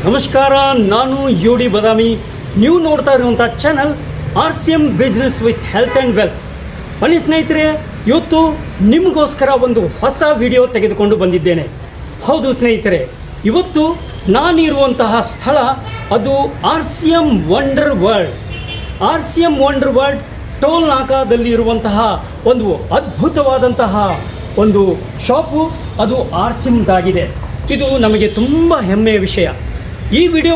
ನಮಸ್ಕಾರ, ನಾನು you D Badami. ನೀವು ನೋಡ್ತಾ ಇರುವಂಥ channel RCM business with health and wealth. ಬನ್ನಿ ಸ್ನೇಹಿತರೆ, ಇವತ್ತು ನಿಮಗೋಸ್ಕರ ಒಂದು ಹೊಸ ವಿಡಿಯೋ ತೆಗೆದುಕೊಂಡು ಬಂದಿದ್ದೇನೆ. ಹೌದು ಸ್ನೇಹಿತರೆ, ಇವತ್ತು ನಾನಿರುವಂತಹ ಸ್ಥಳ ಅದು RCM wonder world. RCM wonder world toll ನಾಕಾದಲ್ಲಿ ಇರುವಂತಹ ಒಂದು ಅದ್ಭುತವಾದಂತಹ ಒಂದು ಶಾಪು, ಅದು RCMದಾಗಿದೆ. ಇದು ನಮಗೆ ತುಂಬ ಹೆಮ್ಮೆಯ ವಿಷಯ. ಈ ವಿಡಿಯೋ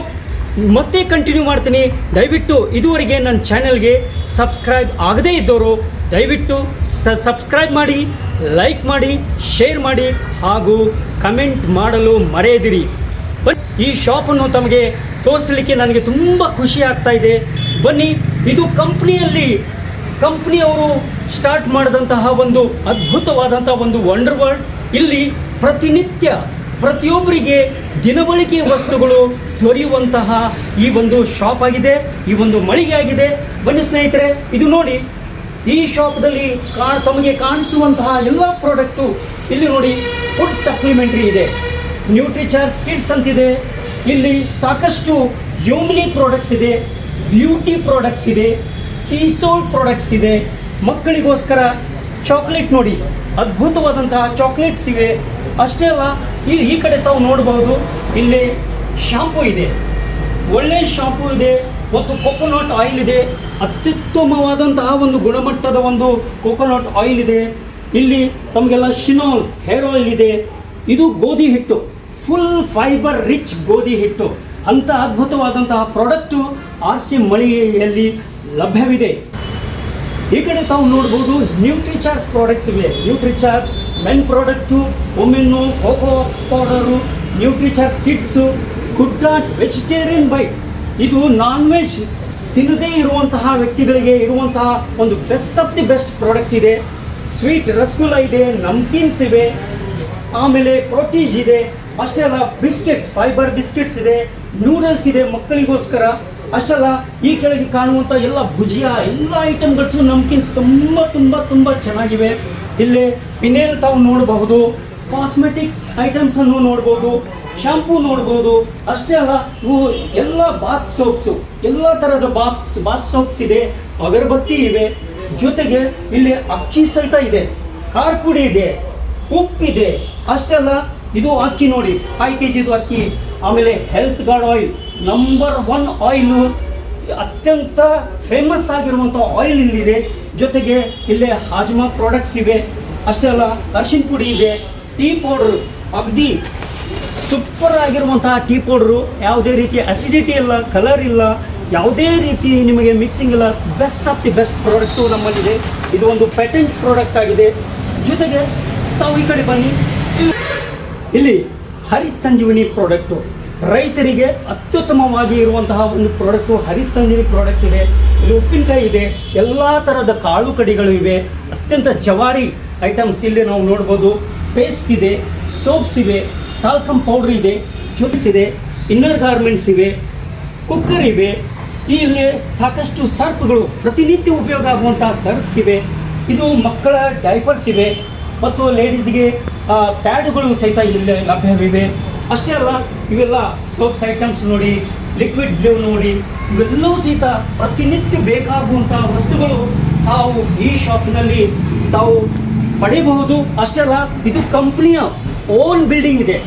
ಮತ್ತೆ ಕಂಟಿನ್ಯೂ ಮಾಡ್ತೀನಿ. ದಯವಿಟ್ಟು ಇದುವರೆಗೆ ನನ್ನ ಚಾನೆಲ್ಗೆ ಸಬ್ಸ್ಕ್ರೈಬ್ ಆಗದೇ ಇದ್ದವರು ದಯವಿಟ್ಟು ಸಬ್ಸ್ಕ್ರೈಬ್ ಮಾಡಿ, ಲೈಕ್ ಮಾಡಿ, ಶೇರ್ ಮಾಡಿ ಹಾಗೂ ಕಮೆಂಟ್ ಮಾಡಲು ಮರೆಯದಿರಿ. ಈ ಶಾಪನ್ನು ತಮಗೆ ತೋರಿಸಲಿಕ್ಕೆ ನನಗೆ ತುಂಬ ಖುಷಿ ಆಗ್ತಾ ಇದೆ. ಬನ್ನಿ, ಇದು ಕಂಪ್ನಿಯವರು ಸ್ಟಾರ್ಟ್ ಮಾಡಿದಂತಹ ಒಂದು ಅದ್ಭುತವಾದಂಥ ಒಂದು ವಂಡರ್ ವರ್ಲ್ಡ್. ಇಲ್ಲಿ ಪ್ರತಿನಿತ್ಯ ಪ್ರತಿಯೊಬ್ಬರಿಗೆ ದಿನಬಳಕೆಯ ವಸ್ತುಗಳು ದೊರೆಯುವಂತಹ ಈ ಒಂದು ಶಾಪ್ ಆಗಿದೆ, ಈ ಒಂದು ಮಳಿಗೆ ಆಗಿದೆ. ಬನ್ನಿ ಸ್ನೇಹಿತರೆ, ಇದು ನೋಡಿ, ಈ ಶಾಪ್ದಲ್ಲಿ ತಮಗೆ ಕಾಣಿಸುವಂತಹ ಎಲ್ಲ ಪ್ರಾಡಕ್ಟು ಇಲ್ಲಿ ನೋಡಿ. ಫುಡ್ ಸಪ್ಲಿಮೆಂಟ್ರಿ ಇದೆ, ನ್ಯೂಟ್ರಿಚಾರ್ಜ್ ಕಿಡ್ಸ್ ಅಂತಿದೆ, ಇಲ್ಲಿ ಸಾಕಷ್ಟು ಯೋಮಿನಿ ಪ್ರಾಡಕ್ಟ್ಸ್ ಇದೆ, ಬ್ಯೂಟಿ ಪ್ರಾಡಕ್ಟ್ಸ್ ಇದೆ, ಕೀಸೋಲ್ ಪ್ರಾಡಕ್ಟ್ಸ್ ಇದೆ. ಮಕ್ಕಳಿಗೋಸ್ಕರ ಚಾಕ್ಲೇಟ್ ನೋಡಿ, ಅದ್ಭುತವಾದಂತಹ ಚಾಕ್ಲೇಟ್ಸ್ ಇವೆ. ಅಷ್ಟೇ ಅಲ್ಲ, ಈ ಕಡೆ ತಾವು ನೋಡಬಹುದು, ಇಲ್ಲಿ ಶಾಂಪೂ ಇದೆ, ಒಳ್ಳೆಯ ಶಾಂಪೂ ಇದೆ ಮತ್ತು ಕೊಕೊನಟ್ ಆಯಿಲ್ ಇದೆ. ಅತ್ಯುತ್ತಮವಾದಂತಹ ಒಂದು ಗುಣಮಟ್ಟದ ಒಂದು ಕೊಕೊನಟ್ ಆಯಿಲ್ ಇದೆ. ಇಲ್ಲಿ ತಮಗೆಲ್ಲ ಶಿನಾಲ್ ಹೇರ್ ಆಯಿಲ್ ಇದೆ. ಇದು ಗೋಧಿ ಹಿಟ್ಟು, ಫುಲ್ ಫೈಬರ್ ರಿಚ್ ಗೋಧಿ ಹಿಟ್ಟು. ಅಂಥ ಅದ್ಭುತವಾದಂತಹ ಪ್ರಾಡಕ್ಟು RCM ಮಳಿಗೆಯಲ್ಲಿ ಲಭ್ಯವಿದೆ. ಈ ಕಡೆ ತಾವು ನೋಡ್ಬೋದು, ನ್ಯೂಟ್ರಿಚಾರ್ಜ್ ಪ್ರಾಡಕ್ಟ್ಸ್ ಇವೆ. Nutricharge men product, women, cocoa powder, Nutricharge kids, GoodDot vegetarian bite. ಇದು ನಾನ್ ವೆಜ್ ತಿನ್ನದೇ ಇರುವಂತಹ ವ್ಯಕ್ತಿಗಳಿಗೆ ಇರುವಂತಹ ಒಂದು best of the best product ಇದೆ. ಸ್ವೀಟ್ ರಸಗುಲ್ಲ ಇದೆ, ನಮ್ಕೀನ್ಸ್ ಇವೆ, ಆಮೇಲೆ ಪ್ರೋಟೀಸ್ ಇದೆ. ಅಷ್ಟೇ ಅಲ್ಲ, ಬಿಸ್ಕೆಟ್ಸ್, ಫೈಬರ್ ಬಿಸ್ಕೆಟ್ಸ್ ಇದೆ, ನೂಡಲ್ಸ್ ಇದೆ ಮಕ್ಕಳಿಗೋಸ್ಕರ. ಅಷ್ಟಲ್ಲ, ಈ ಕೆಳಗೆ ಕಾಣುವಂಥ ಎಲ್ಲ ಭುಜಿಯಾ, ಎಲ್ಲ ಐಟಮ್ಗಳು ನಮ್ಕಿನ್ಸ್ ತುಂಬ ತುಂಬ ತುಂಬ ಚೆನ್ನಾಗಿವೆ. ಇಲ್ಲಿ ಪಿನೇಲ್ ತಾವು ನೋಡಬಹುದು, ಕಾಸ್ಮೆಟಿಕ್ಸ್ ಐಟಮ್ಸನ್ನು ನೋಡ್ಬೋದು, ಶಾಂಪೂ ನೋಡ್ಬೋದು. ಅಷ್ಟೇ ಅಲ್ಲ, ಇವು ಎಲ್ಲ ಬಾತ್ ಸೋಪ್ಸು, ಎಲ್ಲ ಥರದ ಬಾತ್ ಸೋಪ್ಸ್ ಇದೆ, ಅಗರಬತ್ತಿ ಇವೆ. ಜೊತೆಗೆ ಇಲ್ಲಿ ಅಕ್ಕಿ ಸಹಿತ ಇದೆ, ಖಾರ ಪುಡಿ ಇದೆ, ಉಪ್ಪಿದೆ. ಅಷ್ಟೇ ಅಲ್ಲ, ಇದು ಅಕ್ಕಿ ನೋಡಿ, 5 kg ಅಕ್ಕಿ. ಆಮೇಲೆ health guard oil, number 1 oil, ಅತ್ಯಂತ ಫೇಮಸ್ ಆಗಿರುವಂಥ ಆಯಿಲ್ ಇಲ್ಲಿದೆ. ಜೊತೆಗೆ ಇಲ್ಲೇ ಹಾಜ್ಮಾ ಪ್ರಾಡಕ್ಟ್ಸ್ ಇವೆ. ಅಷ್ಟೇ ಅಲ್ಲ, ಅರಿಶಿನ ಪುಡಿ ಇದೆ, ಟೀ ಪೌಡ್ರು, ಅಗದಿ ಸೂಪರ್ ಆಗಿರುವಂತಹ ಟೀ ಪೌಡ್ರು. ಯಾವುದೇ ರೀತಿಯ ಅಸಿಡಿಟಿ ಇಲ್ಲ, ಕಲರ್ ಇಲ್ಲ, ಯಾವುದೇ ರೀತಿ ನಿಮಗೆ ಮಿಕ್ಸಿಂಗ್ ಇಲ್ಲ. Best of the best product ನಮ್ಮಲ್ಲಿದೆ. ಇದು ಒಂದು ಪೇಟೆಂಟ್ ಪ್ರಾಡಕ್ಟ್ ಆಗಿದೆ. ಜೊತೆಗೆ ತಾವು ಈ ಕಡೆ ಬನ್ನಿ, ಇಲ್ಲಿ ಹರಿತ್ ಸಂಜೀವಿನಿ ಪ್ರಾಡಕ್ಟು, ರೈತರಿಗೆ ಅತ್ಯುತ್ತಮವಾಗಿ ಇರುವಂತಹ ಒಂದು ಪ್ರಾಡಕ್ಟು ಹರಿತ್ ಸಂಜೀವಿನಿ ಪ್ರಾಡಕ್ಟ್ ಇದೆ. ಇಲ್ಲಿ ಉಪ್ಪಿನಕಾಯಿ ಇದೆ, ಎಲ್ಲ ಥರದ ಕಾಳು ಕಡಿಗಳು ಇವೆ, ಅತ್ಯಂತ ಜವಾರಿ ಐಟಮ್ಸ್ ಇಲ್ಲಿ ನಾವು ನೋಡ್ಬೋದು. ಪೇಸ್ಟ್ ಇದೆ, ಸೋಪ್ಸ್ ಇವೆ, ಟಾಲ್ಕಮ್ ಪೌಡ್ರ್ ಇದೆ, ಜುಕ್ಸ್ ಇದೆ, ಇನ್ನರ್ ಗಾರ್ಮೆಂಟ್ಸ್ ಇವೆ, ಕುಕ್ಕರ್ ಇವೆ. ಇಲ್ಲಿ ಸಾಕಷ್ಟು ಸರ್ಪ್ಗಳು, ಪ್ರತಿನಿತ್ಯ ಉಪಯೋಗ ಆಗುವಂತಹ ಸರ್ಪ್ಸ್ ಇವೆ. ಇದು ಮಕ್ಕಳ ಡೈಪರ್ಸ್ ಇವೆ ಮತ್ತು ಲೇಡೀಸ್ಗೆ ಪ್ಯಾಡ್ಗಳು ಸಹಿತ ಇಲ್ಲಿ ಲಭ್ಯವಿವೆ. ಅಷ್ಟೇ ಅಲ್ಲ, ಇವೆಲ್ಲ ಸೋಪ್ಸ್ ಐಟಮ್ಸ್ ನೋಡಿ, ಲಿಕ್ವಿಡ್ ಬ್ಲೂ ನೋಡಿ, ಇವೆಲ್ಲವೂ ಸಹಿತ ಪ್ರತಿನಿತ್ಯ ಬೇಕಾಗುವಂಥ ವಸ್ತುಗಳು ತಾವು ಈ ಶಾಪಿನಲ್ಲಿ ತಾವು ಪಡೆಯಬಹುದು. ಅಷ್ಟೇ ಅಲ್ಲ, ಇದು ಕಂಪ್ನಿಯ ಓನ್ ಬಿಲ್ಡಿಂಗ್ ಇದೆ,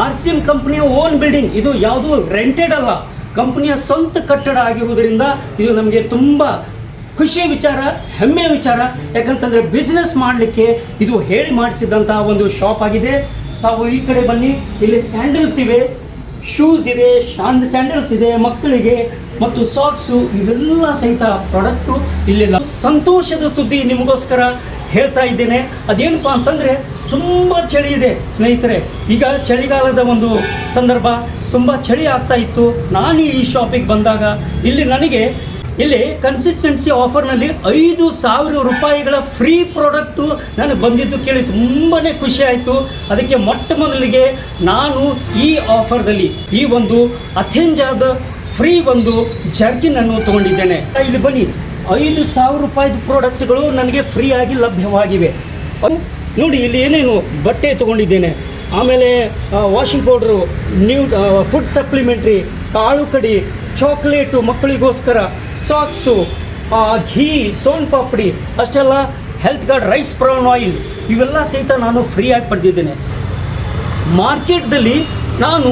RCM ಕಂಪ್ನಿಯ ಓನ್ ಬಿಲ್ಡಿಂಗ್. ಇದು ಯಾವುದೂ ರೆಂಟೆಡ್ ಅಲ್ಲ, ಕಂಪ್ನಿಯ ಸ್ವಂತ ಕಟ್ಟಡ ಆಗಿರುವುದರಿಂದ ಇದು ನಮಗೆ ತುಂಬ ಖುಷಿಯ ವಿಚಾರ, ಹೆಮ್ಮೆಯ ವಿಚಾರ. ಯಾಕಂತಂದರೆ ಬಿಸ್ನೆಸ್ ಮಾಡಲಿಕ್ಕೆ ಇದು ಹೇಳಿ ಮಾಡಿಸಿದಂತಹ ಒಂದು ಶಾಪ್ ಆಗಿದೆ. ತಾವು ಈ ಕಡೆ ಬನ್ನಿ, ಇಲ್ಲಿ ಸ್ಯಾಂಡಲ್ಸ್ ಇವೆ, ಶೂಸ್ ಇದೆ, ಸ್ಯಾಂಡಲ್ಸ್ ಇದೆ ಮಕ್ಕಳಿಗೆ, ಮತ್ತು ಸಾಕ್ಸು, ಇವೆಲ್ಲ ಸಹಿತ ಪ್ರಾಡಕ್ಟು ಇಲ್ಲಿ. ಸಂತೋಷದ ಸುದ್ದಿ ನಿಮಗೋಸ್ಕರ ಹೇಳ್ತಾ ಇದ್ದೇನೆ. ಅದೇನಪ್ಪ ಅಂತಂದರೆ, ತುಂಬ ಚಳಿ ಇದೆ ಸ್ನೇಹಿತರೆ. ಈಗ ಚಳಿಗಾಲದ ಒಂದು ಸಂದರ್ಭ, ತುಂಬ ಚಳಿ ಆಗ್ತಾ ಇತ್ತು. ನಾನು ಈ ಶಾಪಿಗೆ ಬಂದಾಗ ಇಲ್ಲಿ ಕನ್ಸಿಸ್ಟೆನ್ಸಿ ಆಫರ್ನಲ್ಲಿ 5,000 ರೂಪಾಯಿಗಳ ಫ್ರೀ ಪ್ರಾಡಕ್ಟು ನನಗೆ ಬಂದಿದ್ದು ಕೇಳಿ ತುಂಬಾ ಖುಷಿ ಆಯಿತು. ಅದಕ್ಕೆ ಮೊಟ್ಟ ಮೊದಲಿಗೆ ನಾನು ಈ ಆಫರ್ದಲ್ಲಿ ಈ ಒಂದು ಅಥೆಂಜಾದ ಫ್ರೀ ಒಂದು ಜರ್ಕಿನನ್ನು ತೊಗೊಂಡಿದ್ದೇನೆ. ಇಲ್ಲಿ ಬನ್ನಿ, 5,000 ರೂಪಾಯಿದು ಪ್ರಾಡಕ್ಟ್ಗಳು ನನಗೆ ಫ್ರೀಯಾಗಿ ಲಭ್ಯವಾಗಿವೆ. ನೋಡಿ, ಇಲ್ಲಿ ಏನೇನು ಬಟ್ಟೆ ತೊಗೊಂಡಿದ್ದೇನೆ. ಆಮೇಲೆ washing powder, new food supplementary, ಕಾಳು ಕಡಿ, ಚಾಕ್ಲೇಟು ಮಕ್ಕಳಿಗೋಸ್ಕರ, ಸಾಕ್ಸು, ಘೀ, ಸೋನ್ ಪಾಪಡಿ, ಅಷ್ಟೆಲ್ಲ health guard rice brown oil ಇವೆಲ್ಲ ಸಹಿತ ನಾನು ಫ್ರೀಯಾಗಿ ಪಡೆದಿದ್ದೇನೆ. ಮಾರ್ಕೆಟ್ದಲ್ಲಿ ನಾನು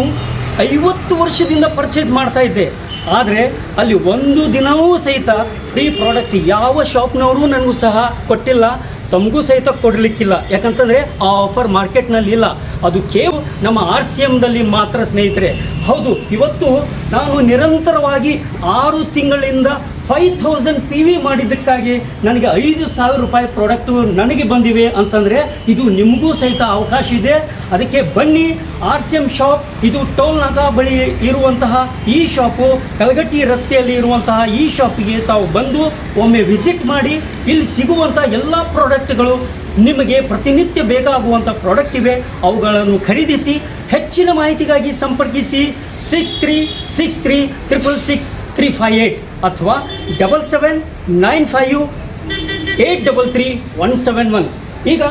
50 ವರ್ಷದಿಂದ ಪರ್ಚೇಸ್ ಮಾಡ್ತಾ ಇದ್ದೆ, ಆದರೆ ಅಲ್ಲಿ ಒಂದು ದಿನವೂ ಸಹಿತ ಫ್ರೀ ಪ್ರಾಡಕ್ಟ್ ಯಾವ ಶಾಪ್ನವರು ನನಗೂ ಸಹ ಕೊಟ್ಟಿಲ್ಲ, ತಮಗೂ ಸಹಿತ ಕೊಡಲಿಕ್ಕಿಲ್ಲ. ಯಾಕಂತಂದರೆ ಆ ಆಫರ್ ಮಾರ್ಕೆಟ್ನಲ್ಲಿ ಇಲ್ಲ, ಅದು ಕೇವಲ ನಮ್ಮ RCMದಲ್ಲಿ ಮಾತ್ರ ಸ್ನೇಹಿತರೆ. ಹೌದು, ಇವತ್ತು ನಾನು ನಿರಂತರವಾಗಿ 6 ತಿಂಗಳಿಂದ 5000 PV ಮಾಡಿದ್ದಕ್ಕಾಗಿ ನನಗೆ 5,000 ರೂಪಾಯಿ ಪ್ರಾಡಕ್ಟು ನನಗೆ ಬಂದಿವೆ ಅಂತಂದರೆ ಇದು ನಿಮಗೂ ಸಹಿತ ಅವಕಾಶ ಇದೆ. ಅದಕ್ಕೆ ಬನ್ನಿ, RCM ಶಾಪ್, ಇದು ಟೋಲ್ ನಾಕಾ ಬಳಿ ಇರುವಂತಹ ಈ ಶಾಪು, ಕಲಗಟ್ಟಿ ರಸ್ತೆಯಲ್ಲಿ ಇರುವಂತಹ ಈ ಶಾಪಿಗೆ ತಾವು ಬಂದು ಒಮ್ಮೆ ವಿಸಿಟ್ ಮಾಡಿ. ಇಲ್ಲಿ ಸಿಗುವಂಥ ಎಲ್ಲ ಪ್ರಾಡಕ್ಟ್ಗಳು ನಿಮಗೆ ಪ್ರತಿನಿತ್ಯ ಬೇಕಾಗುವಂಥ ಪ್ರಾಡಕ್ಟ್ ಇವೆ, ಅವುಗಳನ್ನು ಖರೀದಿಸಿ. ಹೆಚ್ಚಿನ ಮಾಹಿತಿಗಾಗಿ ಸಂಪರ್ಕಿಸಿ 6363666358 ಅಥವಾ 7795833171. ಈಗ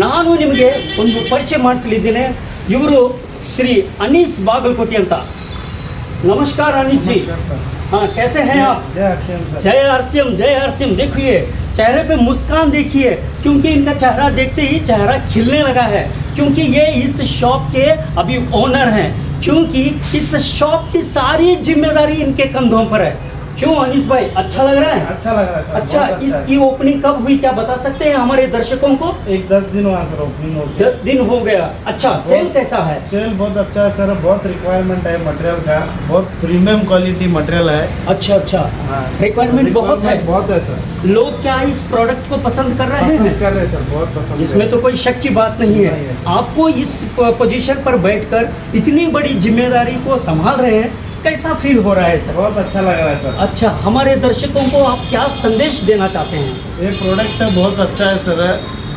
ನಾನು ನಿಮಗೆ ಒಂದು ಪರಿಚಯ ಮಾಡಿಸಲಿದ್ದೇನೆ. ಇವರು ಶ್ರೀ ಅನೀಸ್ ಬಾಗಲಕೋಟೆ ಅಂತ. नमस्कार अनिश जी। हाँ, कैसे हैं आप? जय RCM, जय RCM। देखिए चेहरे पे मुस्कान देखिए, क्योंकि इनका चेहरा देखते ही चेहरा खिलने लगा है, क्योंकि ये इस शॉप के अभी ओनर हैं, क्योंकि इस शॉप की सारी जिम्मेदारी इनके कंधों पर है। क्यों अनीस भाई, अच्छा लग रहा है? अच्छा लग रहा है सर। अच्छा, इसकी ओपनिंग कब हुई, क्या बता सकते हैं हमारे दर्शकों को? एक 10 दिन हुआ सर, ओपनिंग हो गया। 10 दिन हो गया। अच्छा, सेल कैसा है? सेल बहुत अच्छा है सर, बहुत रिक्वायरमेंट है मटेरियल का, बहुत प्रीमियम क्वालिटी मटेरियल है। अच्छा अच्छा, हाँ, रिक्वायरमेंट बहुत है। बहुत है सर, लोग क्या इस प्रोडक्ट को पसंद कर रहे हैं? कर रहे हैं सर, बहुत पसंद। इसमें तो कोई शक की बात नहीं है। नहीं है। आपको इस पोजीशन पर बैठकर इतनी बड़ी जिम्मेदारी को संभाल रहे हैं, कैसा फील हो रहा है सर? बहुत अच्छा लग रहा है सर। अच्छा, हमारे दर्शकों को आप क्या संदेश देना चाहते हैं? ये प्रोडक्ट बहुत अच्छा है सर,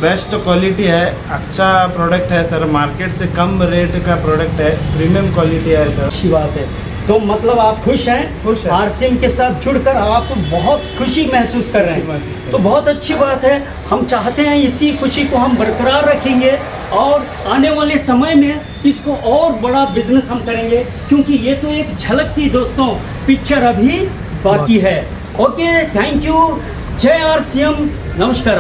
बेस्ट क्वालिटी है, अच्छा प्रोडक्ट है सर, मार्केट से कम रेट का प्रोडक्ट है, प्रीमियम क्वालिटी है सर। अच्छी बात है। तो मतलब आप खुश हैं? खुश हैं। RCM के साथ जुड़कर आप बहुत खुशी महसूस कर रहे हैं, तो बहुत अच्छी बात है। हम चाहते हैं इसी खुशी को हम बरकरार रखेंगे और आने वाले समय में इसको और बड़ा बिजनेस हम करेंगे, क्योंकि ये तो एक झलक थी दोस्तों, पिक्चर अभी बाकी है। Okay, thank you. जय RCM, नमस्कार।